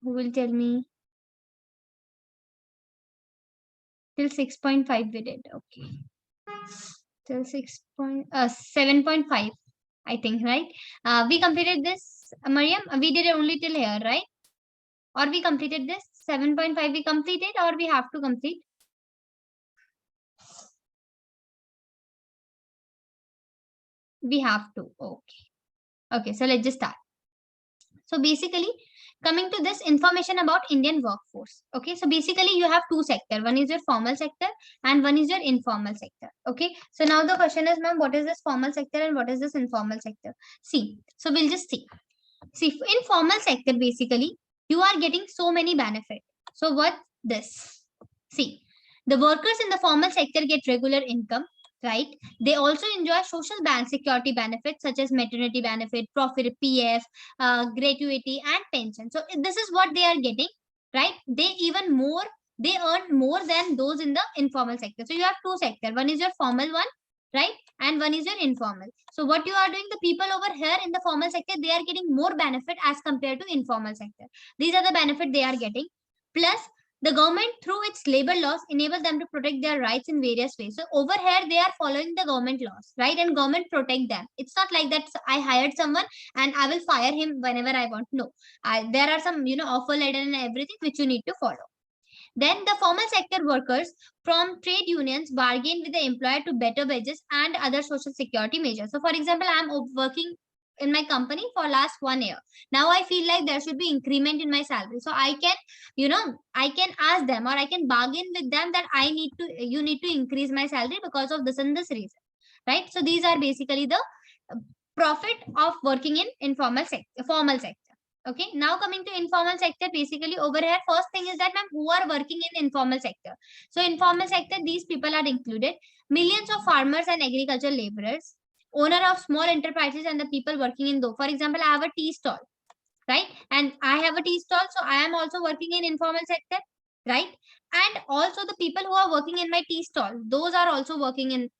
Who will tell me? Till 6.5 we did. Okay. Till 7.5, I think, right? We completed this, Mariam. We did it only till here, right? Or we completed this 7.5 we completed, or we have to complete? We have to. Okay. Okay, so let's just start. So basically, coming to this information about Indian workforce. Okay, so basically you have two sectors. One is your formal sector and one is your informal sector. Okay, so now the question is, ma'am, what is this formal sector and what is this informal sector? See, so we'll just see. See, in formal sector, basically, you are getting so many benefits. So what this? See, the workers in the formal sector get regular income, right? They also enjoy social security benefits such as maternity benefit, profit, PF, gratuity, and pension. So this is what they are getting, right? They earn more than those in the informal sector. So you have two sectors. One is your formal one, right? And one is your informal. So what you are doing, the people over here in the formal sector, they are getting more benefit as compared to informal sector. These are the benefit they are getting. Plus, the government through its labor laws enable them to protect their rights in various ways. So over here, they are following the government laws, right? And government protect them. It's not like that I hired someone and I will fire him whenever I want. No, there are some, offer letter and everything which you need to follow. Then the formal sector workers from trade unions bargain with the employer to better wages and other social security measures. So for example, I'm working in my company for last 1 year. Now I feel like there should be increment in my salary. So I can, I can ask them or I can bargain with them that you need to increase my salary because of this and this reason. Right. So these are basically the profit of working in formal sector. Okay, now coming to informal sector, basically over here, first thing is that, ma'am, who are working in informal sector? So informal sector, these people are included. Millions of farmers and agricultural laborers, owner of small enterprises, and the people working in those. For example, I have a tea stall, right? And I have a tea stall, so I am also working in informal sector, right? And also the people who are working in my tea stall, those are also working in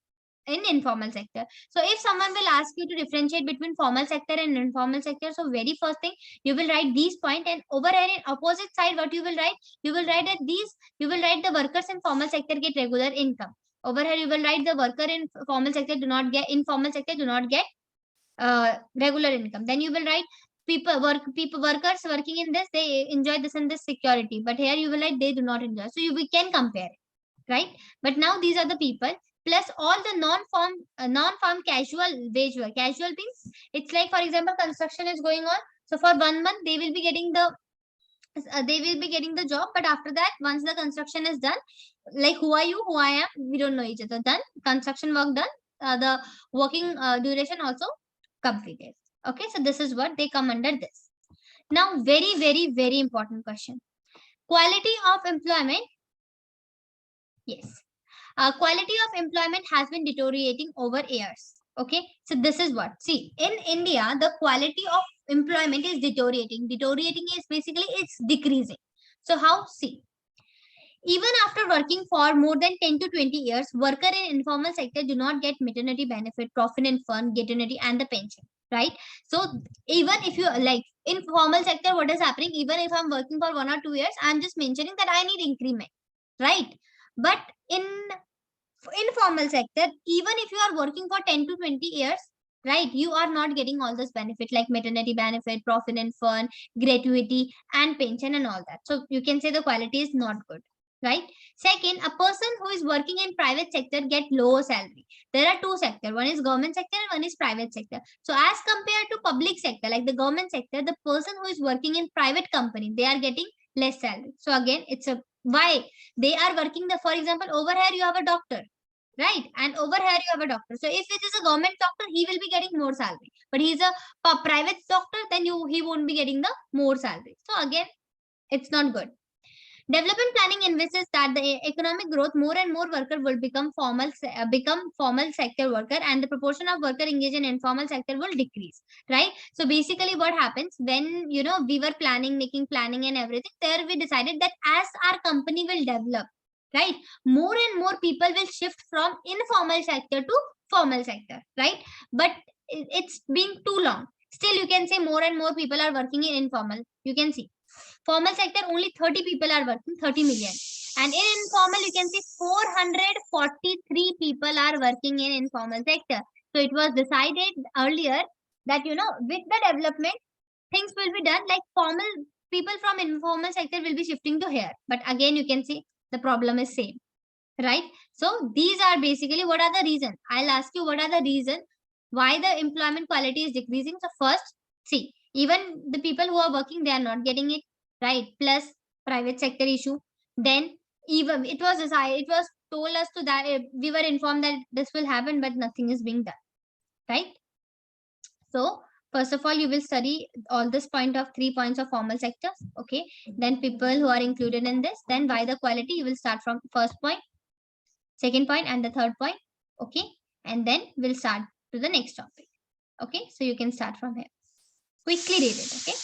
informal sector. So if someone will ask you to differentiate between formal sector and informal sector, so very first thing you will write these point, and over here in opposite side what you will write, you will write the workers in formal sector get regular income. Over here you will write the worker in formal sector do not get regular income. Then you will write workers working in this, they enjoy this and this security, but here you will write they do not enjoy. So we can compare it, right? But now these are the people plus all the non-farm casual wage work. Casual means it's like, for example, construction is going on, so for 1 month they will be getting the job, but after that, once the construction is done, like who are you, who I am, we don't know each other. Done, construction work done, the working duration also completed. Okay, so this is what they come under this. Now, very, very, very important question. Quality of employment. Yes. Quality of employment has been deteriorating over years. Okay, so this is what, see, in India, the quality of employment is deteriorating. Deteriorating is basically it's decreasing. So how? See, even after working for more than 10 to 20 years, worker in informal sector do not get maternity benefit, profit and fund, gratuity, and the pension, right? So even if you like in formal sector, what is happening? Even if I'm working for 1 or 2 years, I'm just mentioning that I need increment, right? But in informal sector, even if you are working for 10 to 20 years, right, you are not getting all this benefit like maternity benefit, profit and fund, gratuity, and pension and all that. So you can say the quality is not good, right? Second, a person who is working in private sector get lower salary. There are two sectors, one is government sector and one is private sector. So as compared to public sector, like the government sector, the person who is working in private company, they are getting less salary. So again, it's a why they are working for example, over here you have a doctor, right? And over here you have a doctor. So if it is a government doctor, he will be getting more salary. But he's a private doctor, then he won't be getting the more salary. So again, it's not good. Development planning envisages that the economic growth, more and more worker will become formal sector worker, and the proportion of worker engaged in informal sector will decrease, right? So basically what happens when, we were making planning and everything, there we decided that as our company will develop, right, more and more people will shift from informal sector to formal sector, right? But it's been too long. Still, you can say more and more people are working in informal. You can see formal sector only 30 people are working, 30 million. And in informal, you can see 443 people are working in informal sector. So it was decided earlier that, with the development, things will be done like formal people from informal sector will be shifting to here. But again, you can see the problem is same, right? So these are basically what are the reasons. I'll ask you what are the reasons why the employment quality is decreasing. So first, see, even the people who are working, they are not getting it, right? Plus private sector issue. Then even it was decided, it was told us to that we were informed that this will happen, but nothing is being done, right? So first of all, you will study all this point of 3 points of formal sectors. Okay. Then people who are included in this. Then by the quality, you will start from first point, second point, and the third point. Okay. And then we'll start to the next topic. Okay. So you can start from here. Quickly read it. Okay.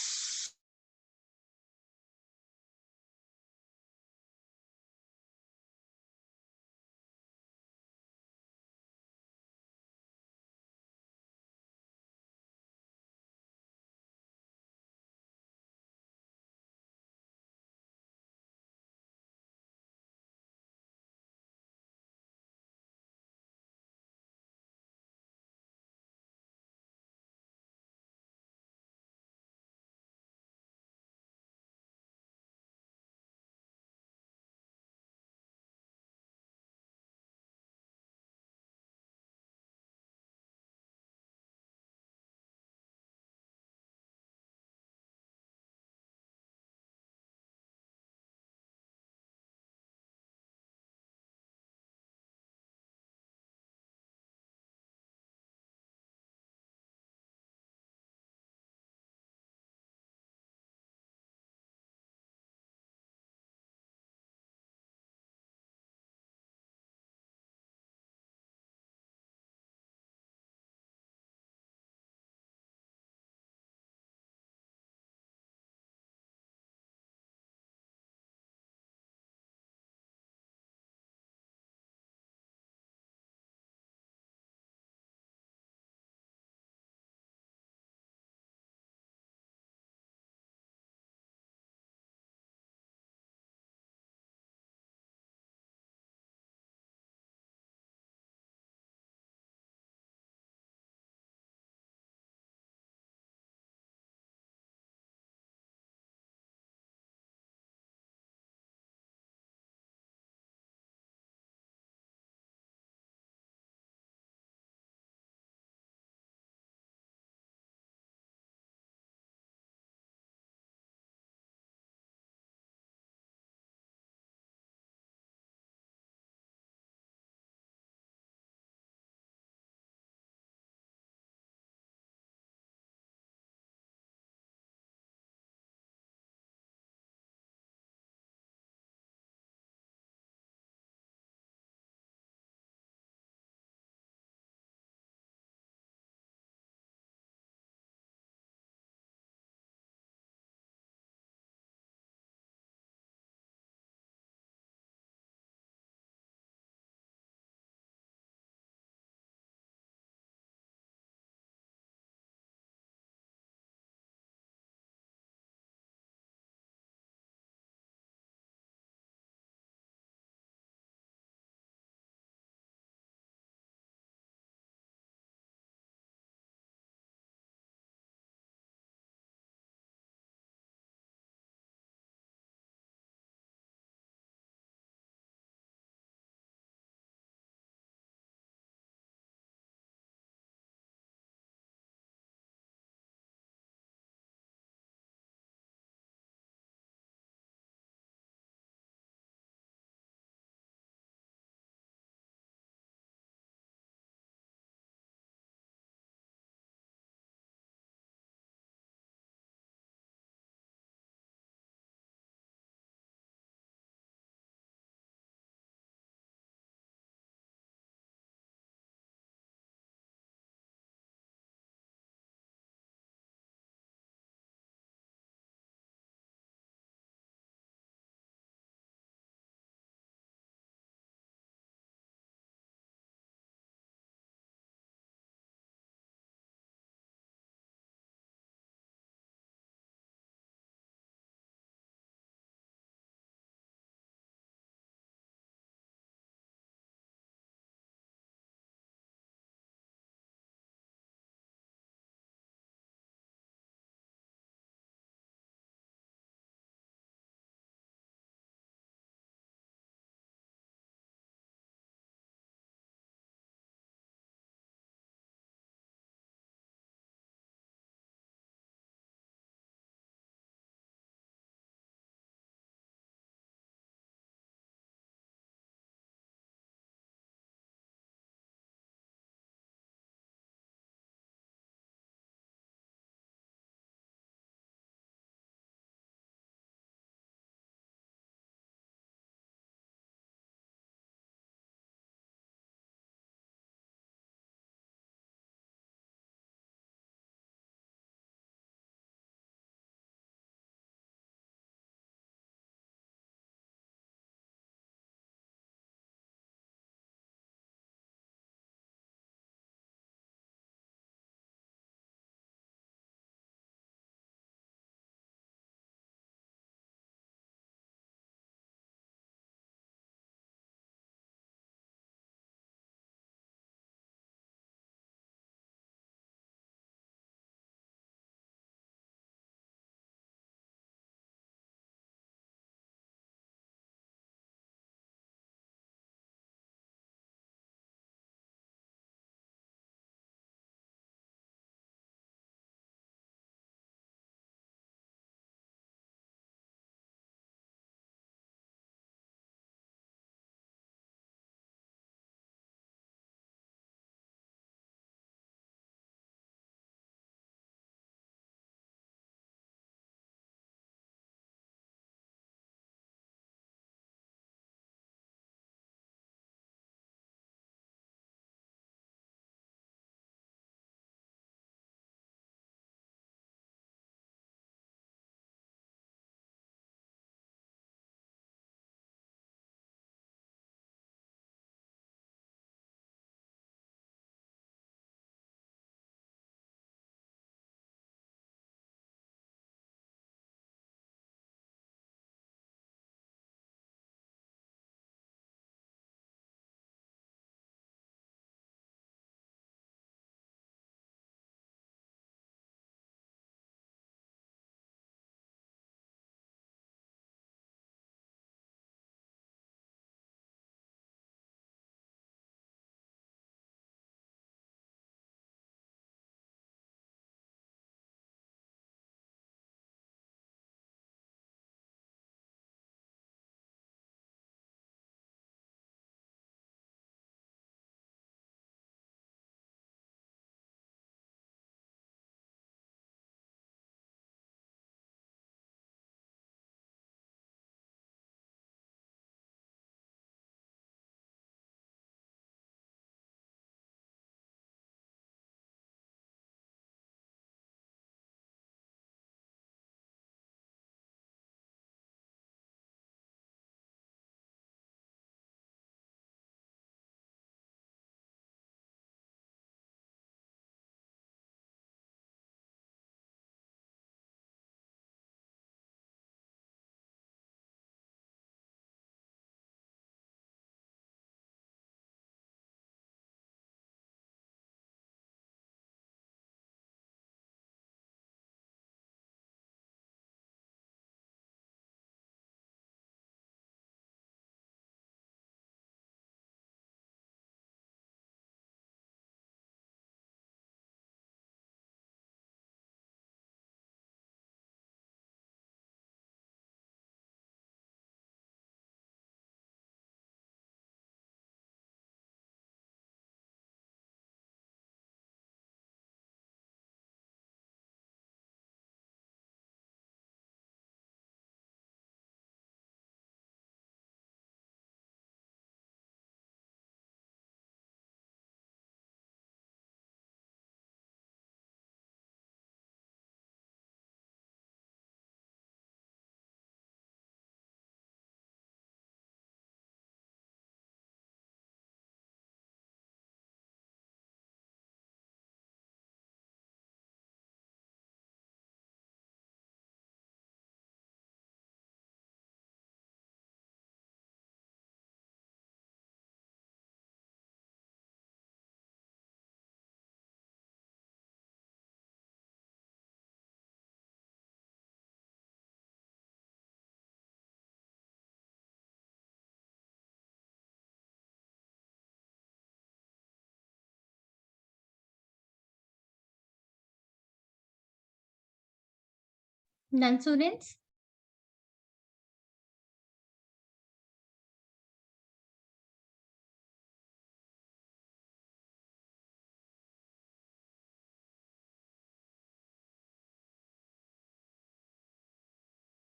Done, students?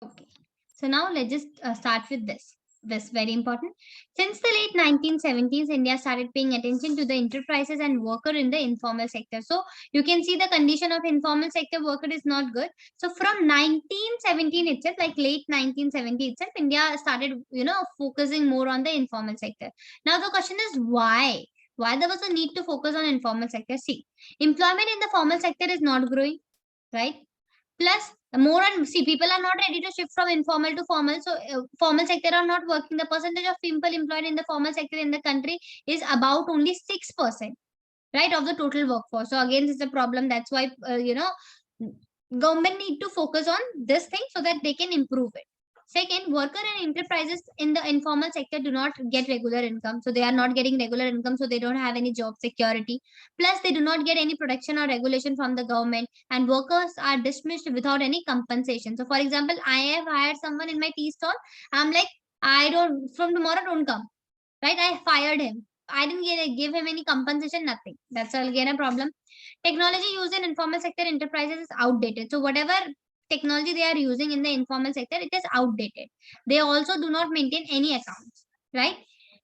Okay. So now let's just start with this. This very important. Since the late 1970s, India started paying attention to the enterprises and worker in the informal sector. So you can see the condition of informal sector worker is not good. So from 1917 itself, like late 1970 itself, India started, focusing more on the informal sector. Now the question is why? Why there was a need to focus on informal sector? See, employment in the formal sector is not growing, right? Plus, more and see, people are not ready to shift from informal to formal. So, formal sector are not working. The percentage of people employed in the formal sector in the country is about only 6%, right, of the total workforce. So, again, this is a problem. That's why, government need to focus on this thing so that they can improve it. Second, worker and enterprises in the informal sector do not get regular income. So they are not getting regular income. So they don't have any job security. Plus, they do not get any protection or regulation from the government. And workers are dismissed without any compensation. So, for example, I have hired someone in my tea stall. I'm like, I don't, from tomorrow, don't come. Right? I fired him. I didn't give him any compensation, nothing. That's again a problem. Technology used in informal sector enterprises is outdated. So whatever technology they are using in the informal sector, it is outdated. They also do not maintain any accounts, right?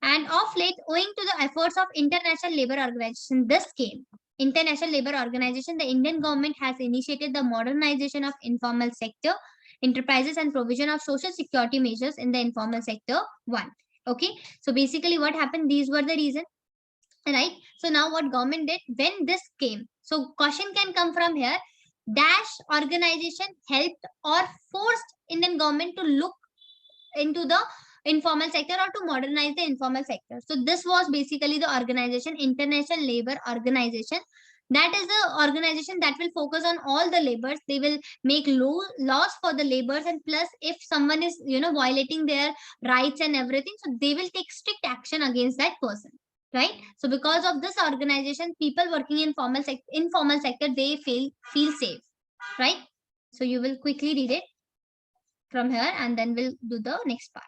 And of late, owing to the efforts of International Labour Organization, this came. International Labour Organization, the Indian government has initiated the modernization of informal sector enterprises and provision of social security measures in the informal sector. One. Okay. So basically, what happened? These were the reasons, right? So now what government did when this came, so question can come from here, dash organization helped or forced Indian government to look into the informal sector or to modernize the informal sector. So this was basically the organization, International Labor Organization. That is the organization that will focus on all the labors. They will make laws for the labors, and plus if someone is violating their rights and everything, so they will take strict action against that person, right? So because of this organization, people working in informal sector, they feel safe, right? So you will quickly read it from here and then we'll do the next part.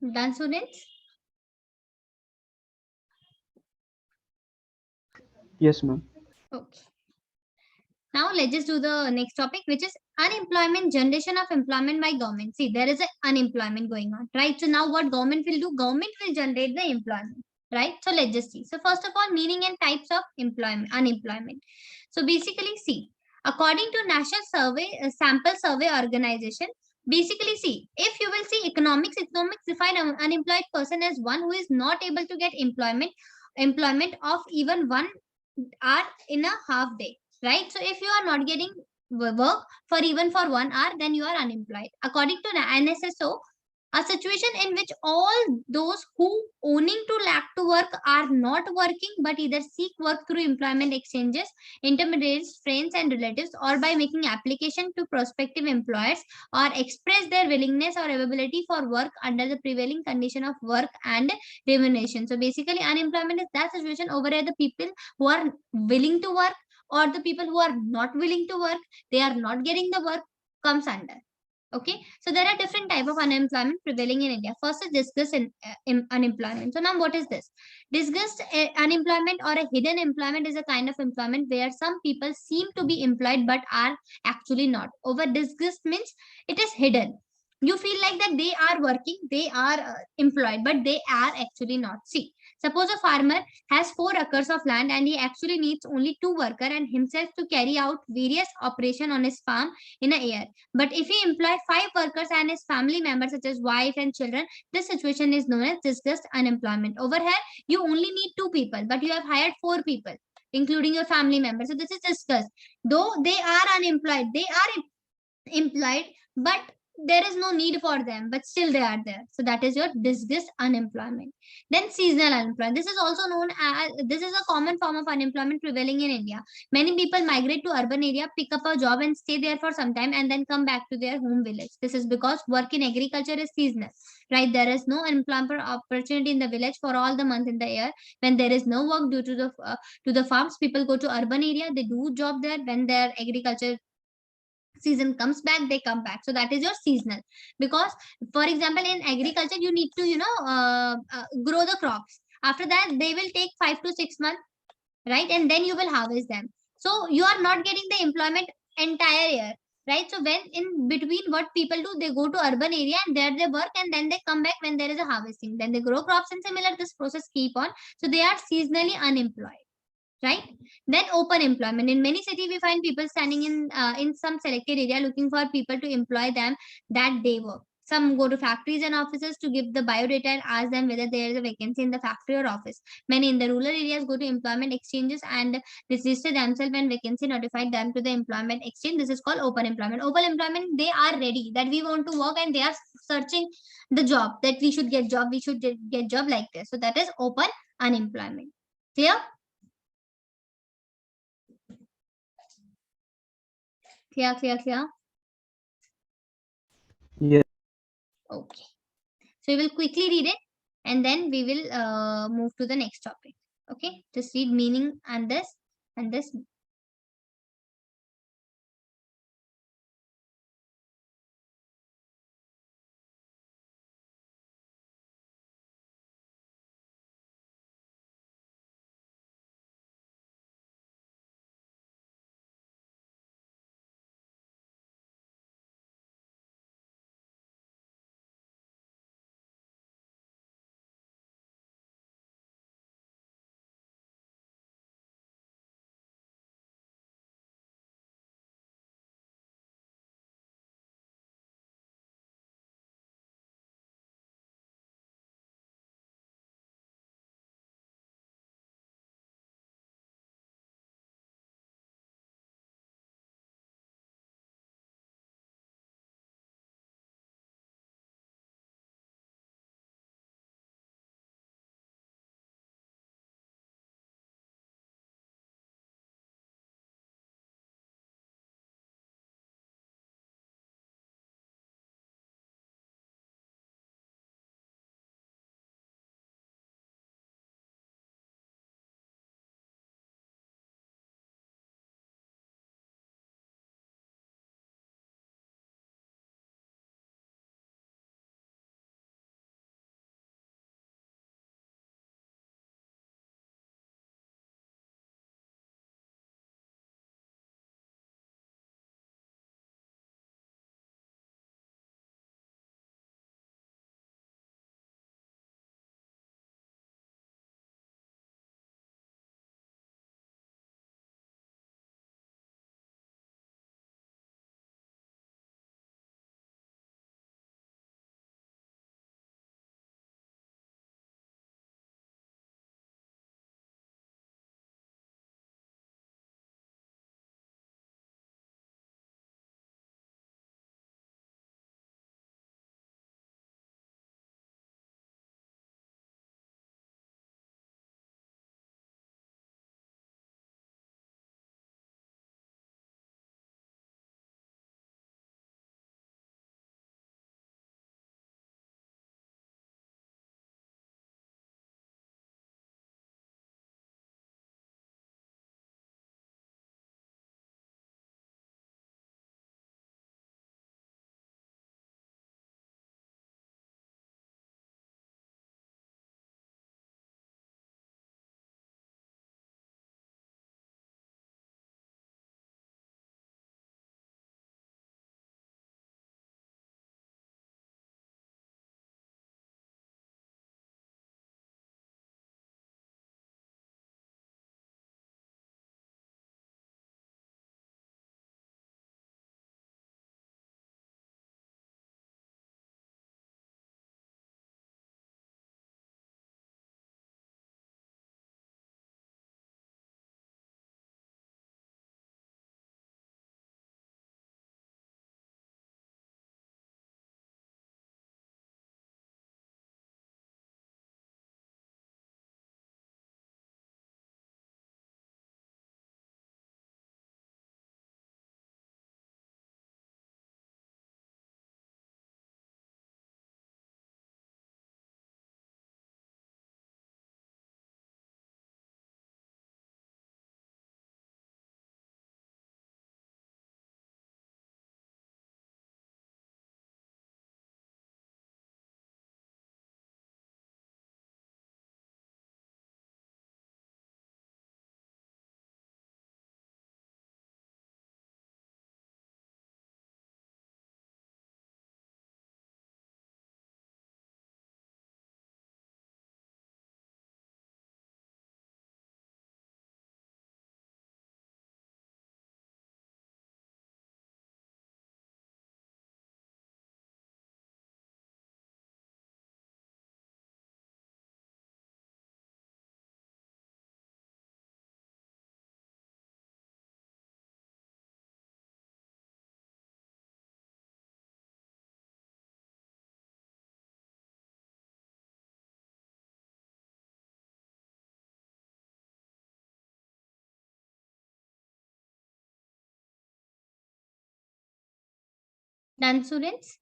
Done, students? Yes, ma'am. Okay. Now let's just do the next topic, which is unemployment, generation of employment by government. See, there is an unemployment going on, right? So now what government will do? Government will generate the employment, right? So let's just see. So first of all, meaning and types of employment, unemployment. So basically, see, according to National Survey Sample Survey Organization, basically see, if you will see economics define an unemployed person as one who is not able to get employment of even 1 hour in a half day, right? So if you are not getting work for even for 1 hour, then you are unemployed. According to the NSSO, a situation in which all those who owning to lack to work are not working but either seek work through employment exchanges, intermediaries, friends and relatives, or by making application to prospective employers, or express their willingness or availability for work under the prevailing condition of work and remuneration. So basically unemployment is that situation over where the people who are willing to work or the people who are not willing to work, they are not getting the work, comes under. Okay, so there are different type of unemployment prevailing in India. First is disguised unemployment. So now what is this? Disguised unemployment or a hidden employment is a kind of employment where some people seem to be employed but are actually not. Over disguised means it is hidden. You feel like that they are working, they are employed, but they are actually not. See, suppose a farmer has 4 acres of land and he actually needs only 2 workers and himself to carry out various operation on his farm in a year. But if he employ 5 workers and his family members such as wife and children, this situation is known as disguised unemployment. Over here, you only need 2 people, but you have hired 4 people, including your family members. So this is discussed. Though they are unemployed, they are employed, but there is no need for them, but still they are there. So that is your disguised unemployment. Then seasonal unemployment. This is also known as, this is a common form of unemployment prevailing in India. Many people migrate to urban area, pick up a job and stay there for some time and then come back to their home village. This is because work in agriculture is seasonal, right? There is no employment opportunity in the village for all the month in the year. When there is no work due to the farms, people go to urban area, they do job there. When their agriculture season comes back, they come back. So that is your seasonal. Because for example in agriculture you need to grow the crops. After that they will take 5 to 6 months, right? And then you will harvest them. So you are not getting the employment entire year, right? So when in between, what people do, they go to urban area and there they work and then they come back when there is a harvesting, then they grow crops and similar this process keep on. So they are seasonally unemployed, right? Then open employment. In many cities, we find people standing in some selected area looking for people to employ them that day work. Some go to factories and offices to give the biodata and ask them whether there is a vacancy in the factory or office. Many in the rural areas go to employment exchanges and register themselves when vacancy notified them to the employment exchange. This is called open employment. Open employment, they are ready that we want to work and they are searching the job that we should get job, we should get job like this. So that is open unemployment. Clear? Clear, clear, clear. Yes. Okay. So we will quickly read it and then we will move to the next topic. Okay. Just read meaning and this. Done, students?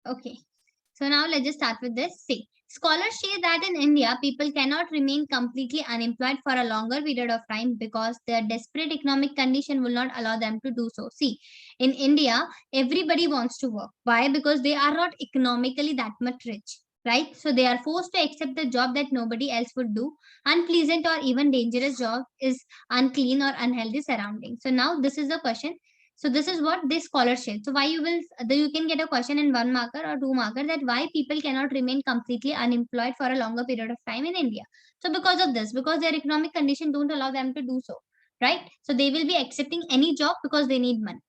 Okay. So now let's just start with this. See, scholars say that in India, people cannot remain completely unemployed for a longer period of time because their desperate economic condition will not allow them to do so. See, in India, everybody wants to work. Why? Because they are not economically that much rich, right? So they are forced to accept the job that nobody else would do. Unpleasant or even dangerous job is unclean or unhealthy surroundings. So now this is the question. So this is what this scholarship. So why you can get a question in 1 marker or 2 marker, that why people cannot remain completely unemployed for a longer period of time in India. So because of this, because their economic condition don't allow them to do so, right? So they will be accepting any job because they need money.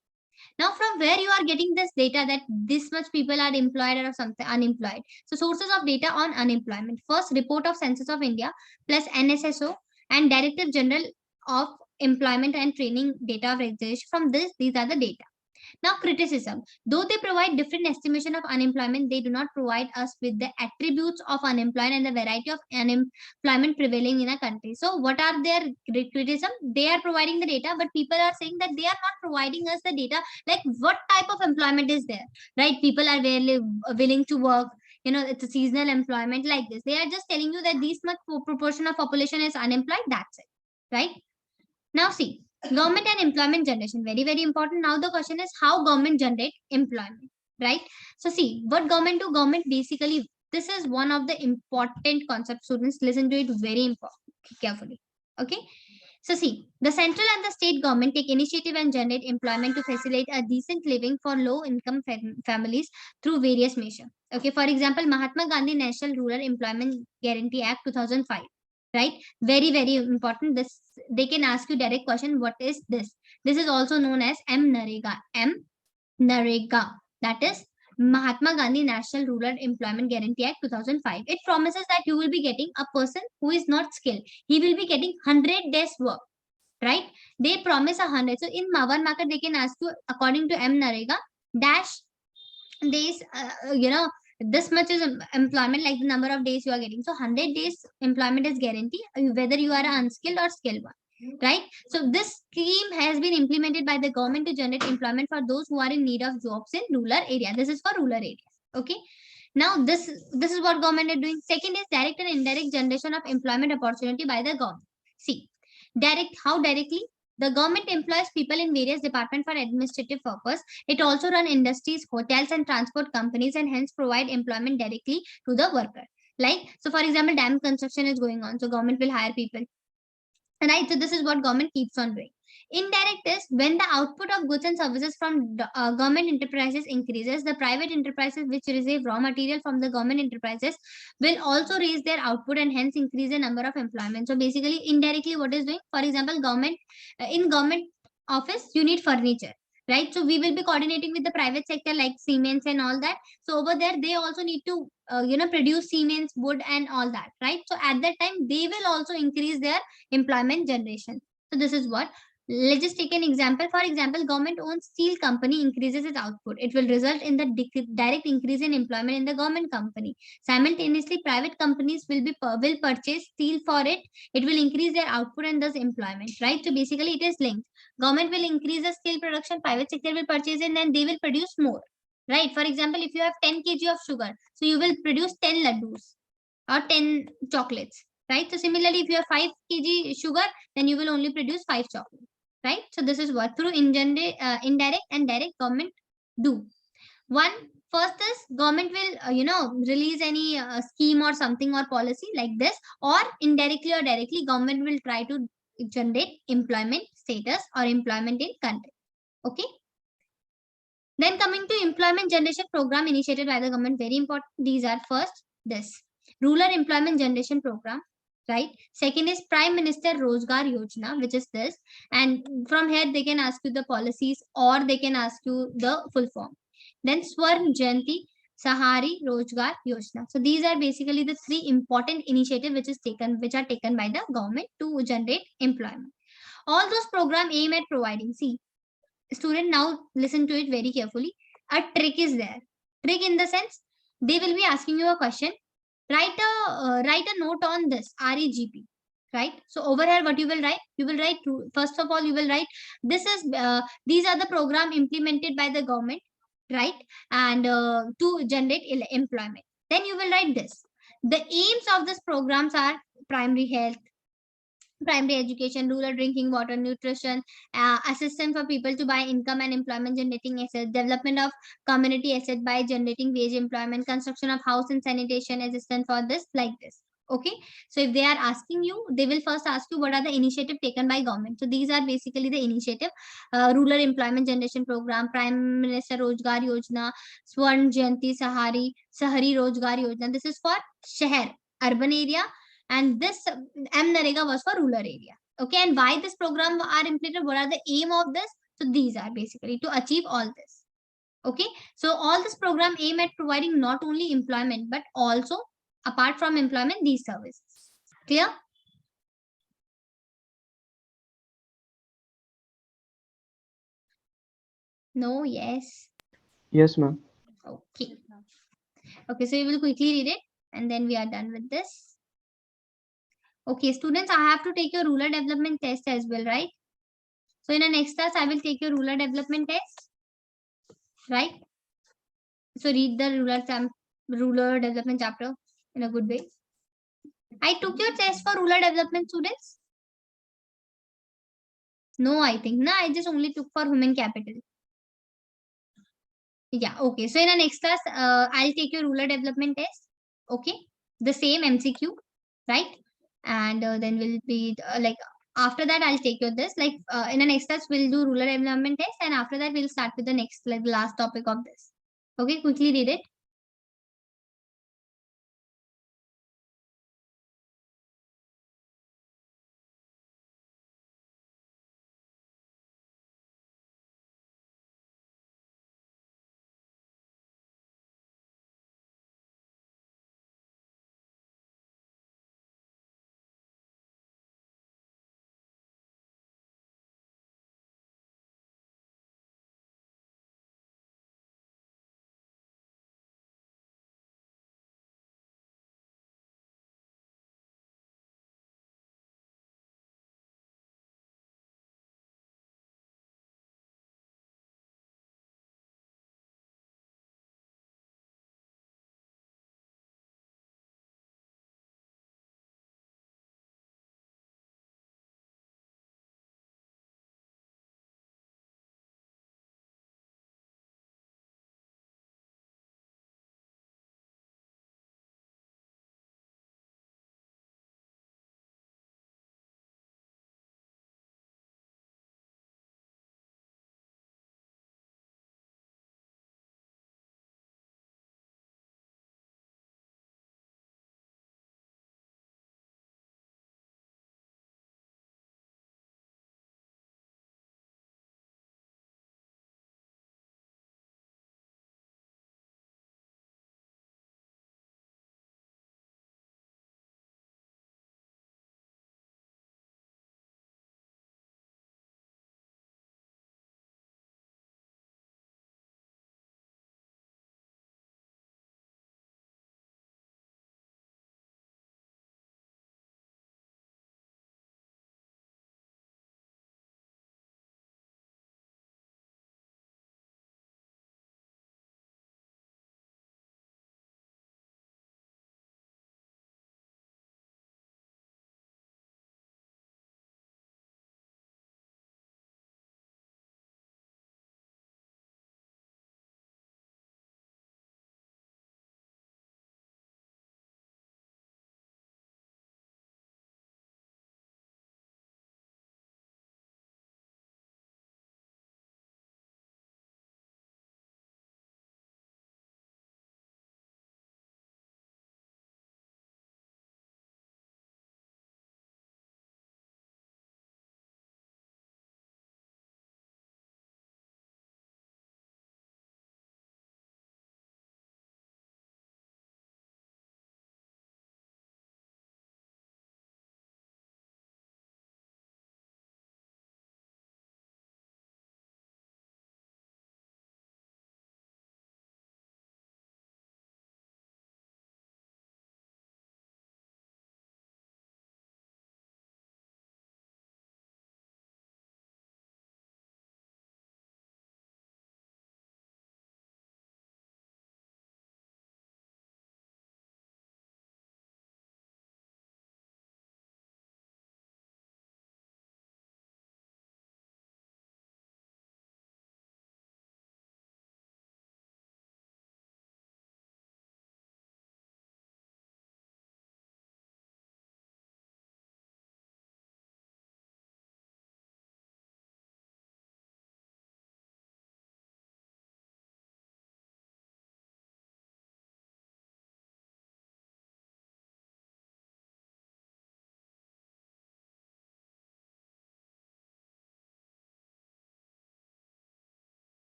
Now, from where you are getting this data that this much people are employed or something unemployed? So sources of data on unemployment. First, report of Census of India plus NSSO and Director General of Employment and Training data of registration. From this, these are the data. Now, criticism. Though they provide different estimation of unemployment, they do not provide us with the attributes of unemployment and the variety of unemployment prevailing in a country. So, what are their criticism? They are providing the data, but people are saying that they are not providing us the data, like what type of employment is there, right? People are very willing to work. It's a seasonal employment like this. They are just telling you that this much proportion of population is unemployed. That's it, right? Now see, government and employment generation, very, very important. Now the question is how government generate employment, right? So see, what government do? Government basically, this is one of the important concepts. Students, listen to it very important, carefully. Okay. So see, the central and the state government take initiative and generate employment to facilitate a decent living for low income families through various measures. Okay, for example, Mahatma Gandhi National Rural Employment Guarantee Act 2005, right? Very, very important. This, they can ask you direct question, what is this? This is also known as M-Narega. That is Mahatma Gandhi National Rural Employment Guarantee Act 2005. It promises that you will be getting a person who is not skilled. He will be getting 100 days work, right? They promise 100. So in 1 market, they can ask you according to M-Narega dash days, this much is employment, like the number of days you are getting. So 100 days employment is guaranteed, whether you are unskilled or skilled one, right? So this scheme has been implemented by the government to generate employment for those who are in need of jobs in rural area. This is for rural areas. Okay. Now this is what government are doing. Second is direct and indirect generation of employment opportunity by the government. See, how directly? The government employs people in various departments for administrative purpose. It also runs industries, hotels, and transport companies, and hence provide employment directly to the worker. Like, so for example, dam construction is going on, so government will hire people. Right, so this is what government keeps on doing. Indirect is when the output of goods and services from government enterprises increases, the private enterprises which receive raw material from the government enterprises will also raise their output and hence increase the number of employment. So basically, indirectly, what is doing? For example, government in government office, you need furniture, right? So we will be coordinating with the private sector like Siemens and all that. So over there, they also need to produce Siemens wood and all that, right? So at that time, they will also increase their employment generation. So this is what. Let's just take an example. For example, government-owned steel company increases its output. It will result in the direct increase in employment in the government company. Simultaneously, private companies will purchase steel for it. It will increase their output and thus employment, right? So basically, it is linked. Government will increase the steel production. Private sector will purchase it, and then they will produce more, right? For example, if you have 10 kg of sugar, so you will produce 10 laddus or 10 chocolates, right? So similarly, if you have 5 kg sugar, then you will only produce 5 chocolates, right? So this is what through indirect and direct government do. One, first is government will release any scheme or something or policy like this, or indirectly or directly government will try to generate employment status or employment in country. Okay. Then coming to employment generation program initiated by the government, very important. These are first this rural employment generation program, right? Second is Prime Minister Rozgar Yojana, which is this. And from here, they can ask you the policies or they can ask you the full form. Then Swarn Jayanti Sahari Rozgar Yojana. So these are basically the three important initiatives which are taken by the government to generate employment. All those programs aim at providing, see, student, now listen to it very carefully. A trick is there. Trick in the sense, they will be asking you a question Write a note on this REGP, right? So over here, what you will write? You will write, first of all, you will write, this is these are the program implemented by the government, right? And to generate employment. Then you will write this. The aims of these programs are primary health, primary education, rural drinking water, nutrition, assistance for people to buy income and employment generating assets, development of community asset by generating wage employment, construction of house and sanitation assistance for this, like this. Okay, so if they are asking you, they will first ask you what are the initiative taken by government. So these are basically the initiative: rural employment generation program, Prime Minister Rojgar Yojana, Swarn Jayanti Sahari Rojgar Yojana. This is for shahar, urban area, and this MNREGA was for rural area. Okay, and why this program are implemented? What are the aim of this? So these are basically to achieve all this. Okay, so all this program aim at providing not only employment but also, apart from employment, these services. Clear? No? Yes? Yes, ma'am. Okay. Okay, so we will quickly read it and then we are done with this. Okay, students, I have to take your rural development test as well, right? So in the next class, I will take your rural development test, right? So read the rural development chapter in a good way. I took your test for rural development, students. No, I think no. I just only took for human capital. Yeah. Okay. So in the next class, I'll take your rural development test. Okay. The same MCQ, right? And then we'll be like, after that I'll take your this, like in the next class we'll do rural development test, and after that we'll start with the next, like, last topic of this. Okay. Quickly read it.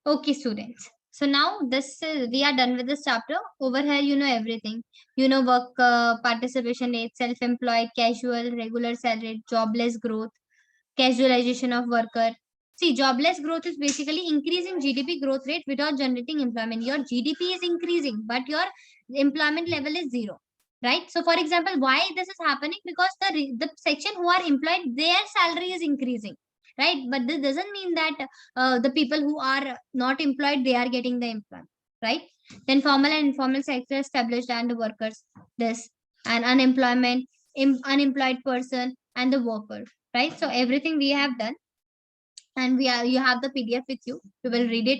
Okay, students. So now this we are done with this chapter. Over here, you know everything. You know work participation rate, self-employed, casual, regular salaried, jobless growth, casualization of worker. See, jobless growth is basically increasing GDP growth rate without generating employment. Your GDP is increasing, but your employment level is zero. Right. So, for example, why this is happening? Because the section who are employed, their salary is increasing. Right. But this doesn't mean that the people who are not employed, they are getting the employment. Right. Then formal and informal sector established and the workers. This and unemployment, unemployed person and the worker, right? So everything we have done, and we are you have the PDF with you. You will read it